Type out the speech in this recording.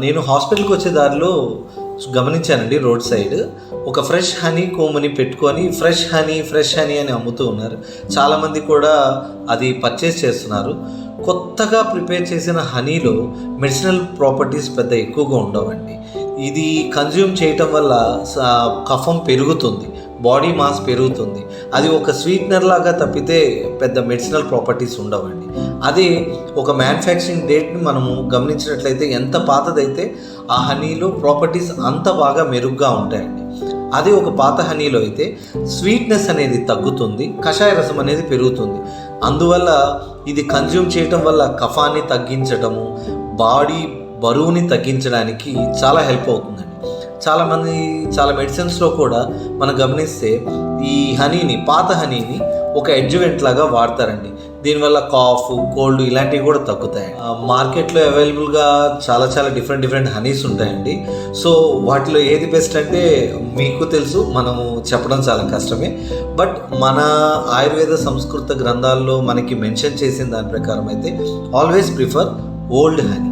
నేను హాస్పిటల్కి వచ్చే దారిలో గమనించానండి, రోడ్ సైడ్ ఒక ఫ్రెష్ హనీ కోమ్ని పెట్టుకొని ఫ్రెష్ హనీ అని అమ్ముతూ ఉన్నారు. చాలామంది కూడా అది పర్చేస్ చేస్తున్నారు. కొత్తగా ప్రిపేర్ చేసిన హనీలో మెడిసినల్ ప్రాపర్టీస్ పెద్ద ఎక్కువగా ఉండవండి. ఇది కన్జ్యూమ్ చేయటం వల్ల కఫం పెరుగుతుంది, బాడీ మాస్ పెరుగుతుంది. అది ఒక స్వీట్నర్ లాగా తప్పితే పెద్ద మెడిసినల్ ప్రాపర్టీస్ ఉండవండి. అదే ఒక మ్యానుఫ్యాక్చరింగ్ డేట్ని మనము గమనించినట్లయితే ఎంత పాతదైతే ఆ హనీలో ప్రాపర్టీస్ అంత బాగా మెరుగ్గా ఉంటాయండి. అదే ఒక పాత హనీలో అయితే స్వీట్నెస్ అనేది తగ్గుతుంది, కషాయ రసం అనేది పెరుగుతుంది. అందువల్ల ఇది కన్జ్యూమ్ చేయటం వల్ల కఫాన్ని తగ్గించటము, బాడీ బరువుని తగ్గించడానికి చాలా హెల్ప్ అవుతుందండి. చాలామంది చాలా మెడిసిన్స్లో కూడా మనం గమనిస్తే ఈ హనీని, పాత హనీని ఒక ఎడ్జువెంట్ లాగా వాడతారండి. దీనివల్ల కాఫ్, కోల్డ్ ఇలాంటివి కూడా తగ్గుతాయి. మార్కెట్లో అవైలబుల్గా చాలా డిఫరెంట్ హనీస్ ఉంటాయండి. సో వాటిలో ఏది బెస్ట్ అంటే మీకు తెలుసు, మనము చెప్పడం చాలా కష్టమే. బట్ మన ఆయుర్వేద సంస్కృత గ్రంథాల్లో మనకి మెన్షన్ చేసిన దాని ప్రకారం అయితే ఆల్వేస్ ప్రిఫర్ ఓల్డ్ హనీ.